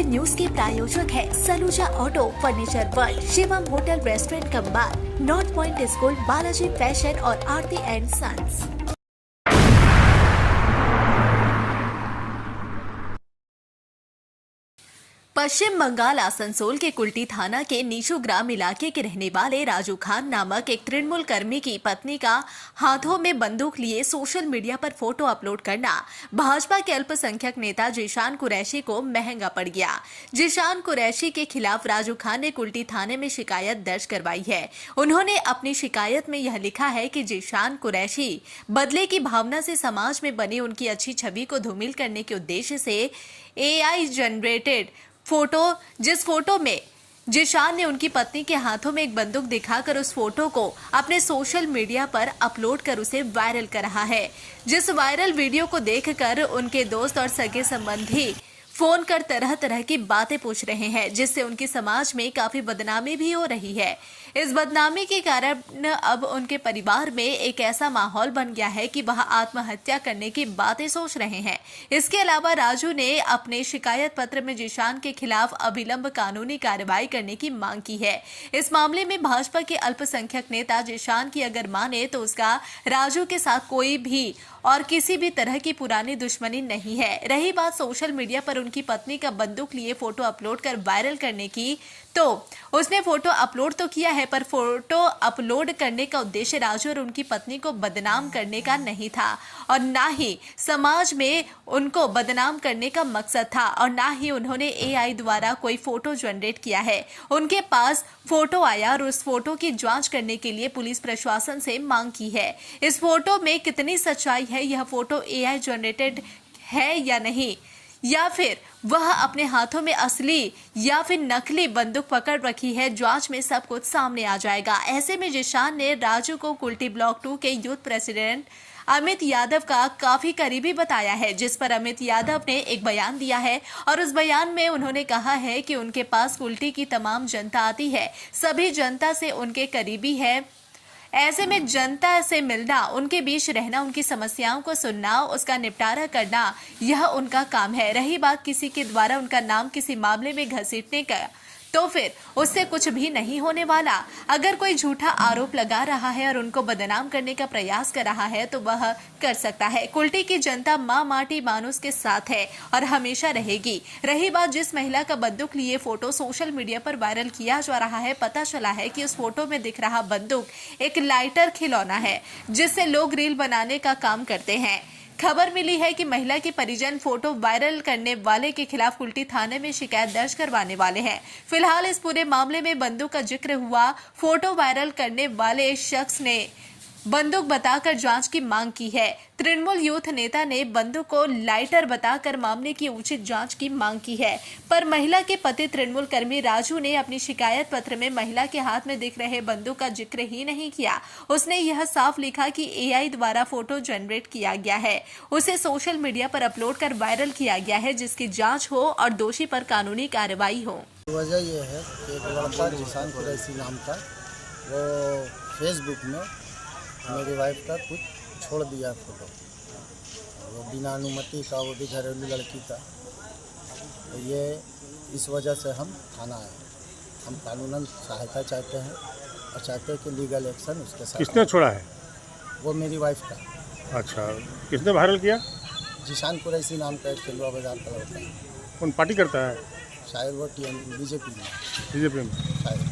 N news के प्रायोजक है Saluja auto furniture world, Shivam hotel restaurant cum bar, north point school, Balaji fashion और Aarti and sons. Paschim Bengal Asansol के कुल्टी थाना के नीशू ग्राम इलाके के रहने वाले राजू खान नामक एक तृणमूल कर्मी की पत्नी का हाथों में बंदूक लिए सोशल मीडिया पर फोटो अपलोड करना भाजपा के अल्पसंख्यक नेता जिशान कुरैशी को महंगा पड़ गया। जिशान कुरैशी के खिलाफ राजू खान ने कुल्टी थाने में शिकायत दर्ज करवाई है। उन्होंने अपनी शिकायत में यह लिखा है कि जिशान कुरैशी बदले की भावना से समाज में बनी उनकी अच्छी छवि को धूमिल करने के उद्देश्य से AI जनरेटेड फोटो, जिस फोटो में जिशान ने उनकी पत्नी के हाथों में एक बंदूक दिखाकर उस फोटो को अपने सोशल मीडिया पर अपलोड कर उसे वायरल कर रहा है। जिस वायरल वीडियो को देखकर उनके दोस्त और सगे संबंधी फोन कर तरह तरह की बातें पूछ रहे हैं, जिससे उनकी समाज में काफी बदनामी भी हो रही है। इस बदनामी के कारण अब उनके परिवार में एक ऐसा माहौल बन गया है कि वह आत्महत्या करने की बातें सोच रहे हैं। इसके अलावा राजू ने अपने शिकायत पत्र में जिशान के खिलाफ अविलंब कानूनी कार्रवाई करने की मांग की है। इस मामले में भाजपा के अल्पसंख्यक नेता जिशान की अगर माने तो उसका राजू के साथ कोई भी और किसी भी तरह की पुरानी दुश्मनी नहीं है। रही बात सोशल मीडिया पर उनकी पत्नी का बंदूक लिए फोटो अपलोड कर वायरल करने की, तो उसने फोटो अपलोड तो किया है, पर फोटो अपलोड करने का उद्देश्य राजू और उनकी पत्नी को बदनाम करने का नहीं था और ना ही समाज में उनको बदनाम करने का मकसद था, और ना ही उन्होंने AI द्वारा कोई फोटो जनरेट किया है। उनके पास फोटो आया और उस फोटो की जांच करने के लिए पुलिस प्रशासन से मांग की है। इस फोटो में कितनी सच्चाई है, यह फोटो AI जनरेटेड है या नहीं, या फिर वह अपने हाथों में असली या फिर नकली बंदूक पकड़ रखी है, जांच में सब कुछ सामने आ जाएगा। ऐसे में जिशान ने राजू को कुल्टी ब्लॉक 2 के यूथ प्रेसिडेंट अमित यादव का काफी करीबी बताया है, जिस पर अमित यादव ने एक बयान दिया है और उस बयान में उन्होंने कहा है कि उनके पास कुल्टी की तमाम जनता आती है, सभी जनता से उनके करीबी है। ऐसे में जनता से मिलना, उनके बीच रहना, उनकी समस्याओं को सुनना, उसका निपटारा करना, यह उनका काम है। रही बात किसी के द्वारा उनका नाम किसी मामले में घसीटने का, तो फिर उससे कुछ भी नहीं होने वाला। अगर कोई झूठा आरोप लगा रहा है और उनको बदनाम करने का प्रयास कर रहा है तो वह कर सकता है। कुल्टी की जनता मां माटी मानुस के साथ है और हमेशा रहेगी। रही बात जिस महिला का बंदूक लिए फोटो सोशल मीडिया पर वायरल किया जा रहा है, पता चला है कि उस फोटो में दिख रहा बंदूक एक लाइटर खिलौना है, जिससे लोग रील बनाने का काम करते हैं। खबर मिली है कि महिला के परिजन फोटो वायरल करने वाले के खिलाफ कुल्टी थाने में शिकायत दर्ज करवाने वाले हैं। फिलहाल इस पूरे मामले में बंदूक का जिक्र हुआ। फोटो वायरल करने वाले शख्स ने बंदूक बताकर जांच की मांग की है। तृणमूल यूथ नेता ने बंदूक को लाइटर बताकर मामले की उचित जांच की मांग की है, पर महिला के पति तृणमूल कर्मी राजू ने अपनी शिकायत पत्र में महिला के हाथ में दिख रहे बंदूक का जिक्र ही नहीं किया। उसने यह साफ लिखा कि AI द्वारा फोटो जनरेट किया गया है, उसे सोशल मीडिया पर अपलोड कर वायरल किया गया है, जिसकी जाँच हो और दोषी पर कानूनी कार्रवाई हो। वजह यह है कि एक लड़का जिशान कुरैशी नाम का, वो फेसबुक में मेरी वाइफ का कुछ छोड़ दिया फोटो, वो बिना अनुमति का, वो भी घरेलू लड़की का। तो ये इस वजह से हम थाना आए। हम कानूनन सहायता चाहते हैं और चाहते हैं कि लीगल एक्शन उसके साथ। किसने छोड़ा है? वो मेरी वाइफ का। अच्छा, किसने वायरल किया? जिशान कुरैशी नाम का एक केंद्रीय बाजार का लड़का है। कौन पार्टी करता है? शायद वो बीजेपी में शायद।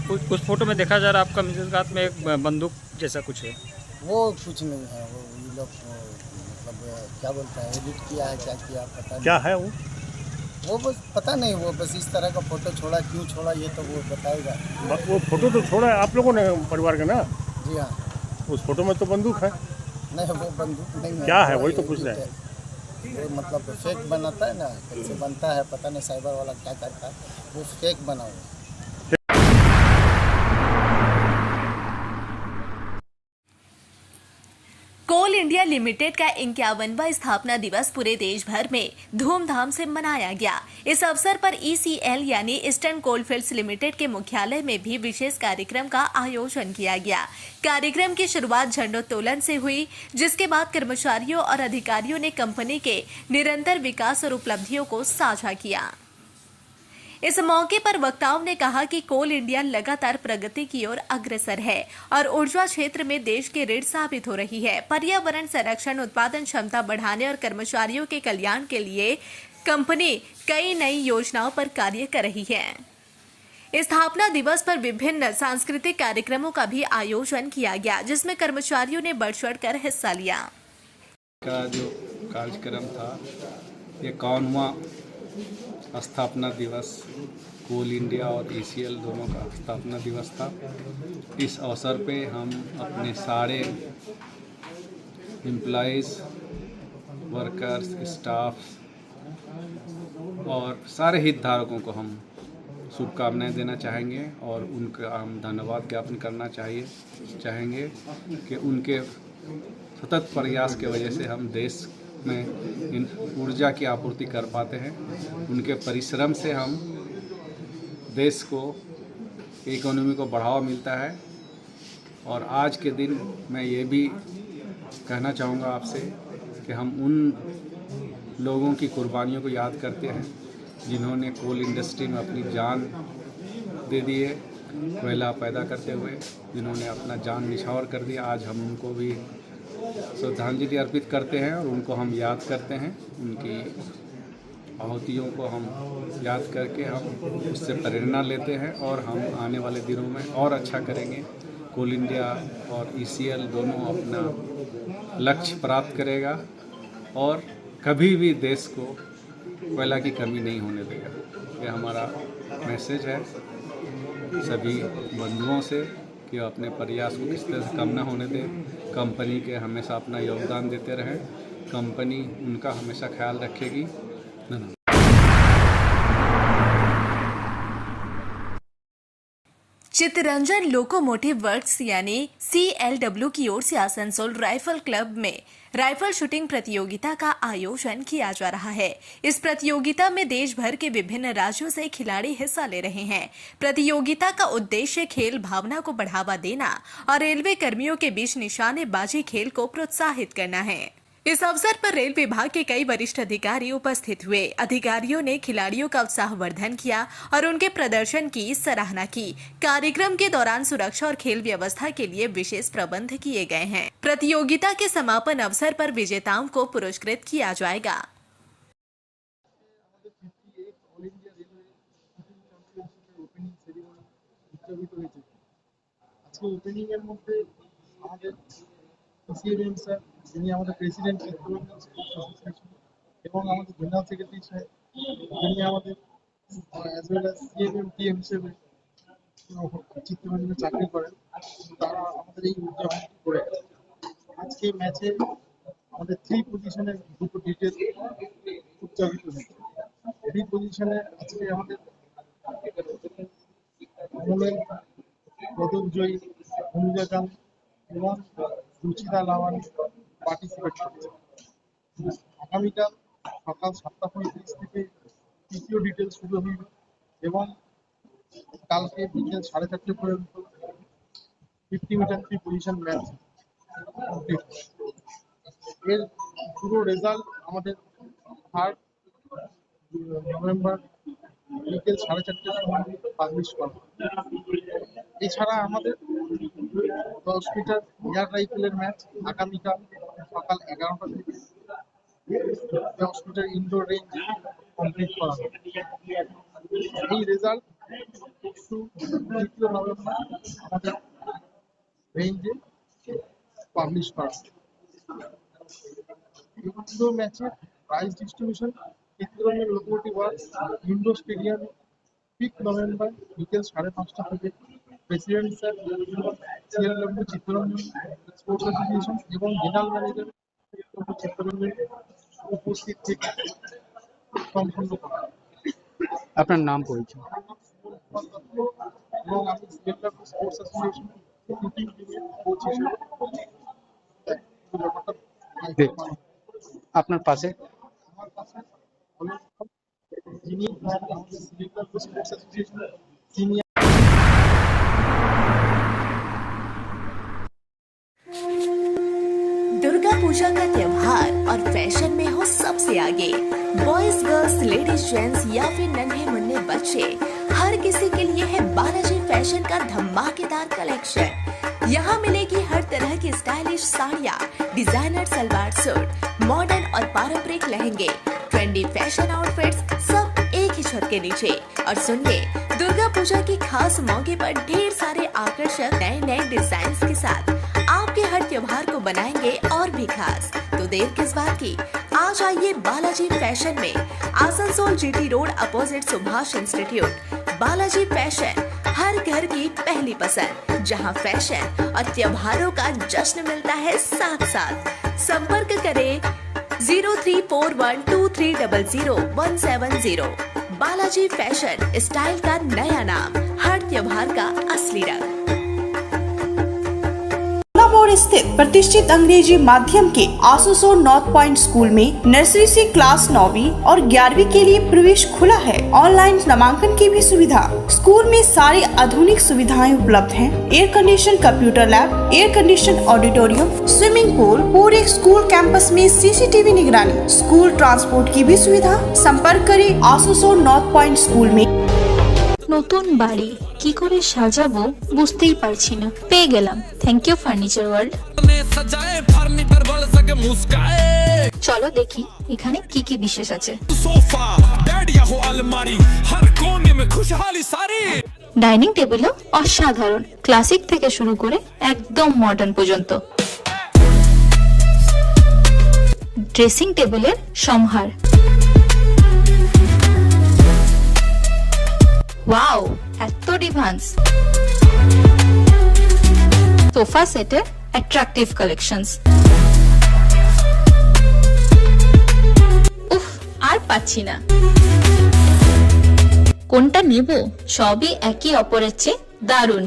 कुछ फोटो में देखा जा रहा है आपका मिसेज के हाथ में एक बंदूक जैसा कुछ है। वो कुछ नहीं है, वो ये लोग मतलब क्या बोलता है, एडिट किया है, क्या किया पता नहीं। क्या है वो बस पता नहीं, वो बस इस तरह का फोटो छोड़ा, क्यों छोड़ा ये तो वो बताएगा। वो फोटो तो छोड़ा है आप लोगों ने, परिवार का ना? जी हाँ। उस फोटो में तो बंदूक है। नहीं, वो बंदूक नहीं है। क्या है वही तो पूछ रहे हैं। वो मतलब फेक बनाता है ना, कैसे बनता है पता नहीं, साइबर वाला क्या करता है, वो फेक बना हुआ। कोल इंडिया लिमिटेड का 51वां स्थापना दिवस पूरे देश भर में धूमधाम से मनाया गया। इस अवसर पर ECL यानी ईस्टर्न कोलफील्ड्स लिमिटेड के मुख्यालय में भी विशेष कार्यक्रम का आयोजन किया गया। कार्यक्रम की शुरुआत झंडोत्तोलन से हुई, जिसके बाद कर्मचारियों और अधिकारियों ने कंपनी के निरंतर विकास और उपलब्धियों को साझा किया। इस मौके पर वक्ताओं ने कहा कि कोल इंडिया लगातार प्रगति की ओर अग्रसर है और ऊर्जा क्षेत्र में देश की रीढ़ साबित हो रही है। पर्यावरण संरक्षण, उत्पादन क्षमता बढ़ाने और कर्मचारियों के कल्याण के लिए कंपनी कई नई योजनाओं पर कार्य कर रही है। स्थापना दिवस पर विभिन्न सांस्कृतिक कार्यक्रमों का भी आयोजन किया गया, जिसमें कर्मचारियों ने बढ़ चढ़कर हिस्सा लिया। का जो कार्यक्रम था ये 51वां स्थापना दिवस, कोल इंडिया और ECL दोनों का स्थापना दिवस था। इस अवसर पे हम अपने सारे एम्प्लॉइज़, वर्कर्स, स्टाफ और सारे हितधारकों को हम शुभकामनाएं देना चाहेंगे और उनका हम धन्यवाद ज्ञापन करना चाहेंगे कि उनके सतत प्रयास की वजह से हम देश में इन ऊर्जा की आपूर्ति कर पाते हैं। उनके परिश्रम से हम देश को, इकोनॉमी को बढ़ावा मिलता है। और आज के दिन मैं ये भी कहना चाहूँगा आपसे कि हम उन लोगों की कुर्बानियों को याद करते हैं जिन्होंने कोल इंडस्ट्री में अपनी जान दे दी है, कोयला पैदा करते हुए जिन्होंने अपना जान निछावर कर दिया। आज हम उनको भी श्रद्धांजलि अर्पित करते हैं और उनको हम याद करते हैं। उनकी आहुतियों को हम याद करके हम उससे प्रेरणा लेते हैं और हम आने वाले दिनों में और अच्छा करेंगे। कोल इंडिया और ECL दोनों अपना लक्ष्य प्राप्त करेगा और कभी भी देश को कोयला की कमी नहीं होने देगा। ये हमारा मैसेज है सभी बंधुओं से कि अपने प्रयास को किस तरह से कम ना होने दें। कंपनी के हमेशा अपना योगदान देते रहें, कंपनी उनका हमेशा ख्याल रखेगी। धन्यवाद। चित्तरंजन लोकोमोटिव वर्क्स यानी CLW की ओर से आसनसोल राइफल क्लब में राइफल शूटिंग प्रतियोगिता का आयोजन किया जा रहा है। इस प्रतियोगिता में देश भर के विभिन्न राज्यों से खिलाड़ी हिस्सा ले रहे हैं। प्रतियोगिता का उद्देश्य खेल भावना को बढ़ावा देना और रेलवे कर्मियों के बीच निशानेबाजी खेल को प्रोत्साहित करना है। इस अवसर पर रेल विभाग के कई वरिष्ठ अधिकारी उपस्थित हुए। अधिकारियों ने खिलाड़ियों का उत्साहवर्धन किया और उनके प्रदर्शन की सराहना की। कार्यक्रम के दौरान सुरक्षा और खेल व्यवस्था के लिए विशेष प्रबंध किए गए हैं। प्रतियोगिता के समापन अवसर पर विजेताओं को पुरस्कृत किया जाएगा। যিনি আমাদের প্রেসিডেন্ট এবং আমাদের জেনারেল সেক্রেটারি সাহেব যিনি আমাদের as well as CMM TM হিসেবে চিত্তরঞ্জনে চাকরি করেন, তারা আমাদের এই উদযাপন করে আজকে ম্যাচে আমাদের 3 পজিশনে দুটো ডিটেল উদযাপিত হয়েছে। 3 পজিশনে আজকে আমাদের মোমেন, পদকজয়ী অনুজা খান এবং রুচিতা লাওয়ানি পার্টিসিপেট করছে। আগামীকাল সকাল 7:35 থেকে তৃতীয় ডিটেল শুরু হইবে এবং কালকে বিকেল 4:30 পর্যন্ত 50 metre free position match complete. এর পুরো রেজাল্ট আমাদের 3 নভেম্বর বিকেল 4:30টার সময় পাবলিশ করা। এছাড়া আমাদের 10 মিটার এয়ার রাইফেলের ম্যাচ আগামীকাল সকাল 11টা থেকে 10 মিটার ইনডোর রেঞ্জ কমপ্লিট করা হবে। এই রেজাল্ট 3 নভেম্বর আমাদের রেঞ্জে পাবলিশ করা হবে। এই দুটো ম্যাচের prize distribution Chittaranjan locomotive works indoor স্টেডিয়ামে 5 নভেম্বর বিকেল 5:30টা থেকে president sir CLW Chittaranjan sports association এবং জেনারেল ম্যানেজার চিত্তরঞ্জন উপস্থিত থেকে সম্পন্ন করা। আপনার নাম পরিচয়? এবং আমি CLW স্পোর্টস অ্যাসোসিয়েশন শুটিং টিমের কোচ হিসেবে আপনার পাশে আমার কাছে যিনি আমাদের CLW sports association senior. Durga Puja का त्योहार और फैशन में हो सबसे आगे। बॉयज, गर्ल्स, लेडीज, जेंट्स या फिर नन्हे मुन्ने वाले बच्चे, हर किसी के लिए है बालाजी फैशन का धमाकेदार कलेक्शन। यहाँ मिलेगी हर तरह की स्टाइलिश साड़ियाँ, डिजाइनर सलवार सूट, मॉडर्न और पारंपरिक लहंगे, ट्रेंडी फैशन आउटफिट्स, सब एक ही छत के नीचे। और सुनिए, दुर्गा पूजा की खास मौके पर ढेर सारे आकर्षक नए नए डिजाइन के साथ आपके हर त्योहार को बनाएंगे और भी खास। तो देर किस बात की, आज आइए बालाजी फैशन में, Asansol GT road opposite Subhash institute. Balaji fashion, हर घर की पहली पसंद, जहां फैशन और त्योहारों का जश्न मिलता है साथ साथ। संपर्क करें 034123000170। बालाजी फैशन, स्टाइल का नया नाम, हर त्योहार का असली रंग। मोड़ स्थित प्रतिष्ठित अंग्रेजी माध्यम के आसनसोल नॉर्थ पॉइंट स्कूल में नर्सरी से क्लास 9वीं और 11वीं के लिए प्रवेश खुला है। ऑनलाइन नामांकन की भी सुविधा। स्कूल में सारी आधुनिक सुविधाएं उपलब्ध हैं। Air condition computer lab, air condition auditorium, swimming pool, पूरे स्कूल कैंपस में सीसीटीवी निगरानी, स्कूल ट्रांसपोर्ट की भी सुविधा। संपर्क करें आसनसोल नॉर्थ पॉइंट स्कूल में। নতুন বাড়ি কি করে সাজাবো বুঝতেই পারছি না, পেয়ে গেলাম। Thank you furniture world. চলো দেখি এখানে কি কি বিশেষ আছে। ডাইনিং টেবিলও অসাধারণ, ক্লাসিক থেকে শুরু করে একদম মডার্ন পর্যন্ত। ড্রেসিং টেবিলের সম্ভার, ওয়াও এত ডিভান্স। সোফা সেটের অ্যাট্রাকটিভ কালেকশনস। উফ, আর পাচ্ছি না, কোনটা নেব? সবই একই অপরের চেয়ে দারুণ।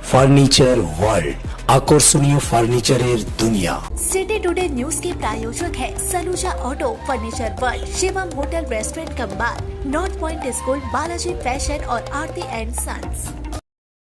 ফার্নিচার ওয়ার্ল্ড, আকর্ষণীয় ফার্নিচারের দুনিয়া। सिटी टुडे न्यूज के प्रायोजक है Saluja auto, furniture world, Shivam hotel restaurant cum bar, north point school, Balaji fashion और आरती एंड सन्स।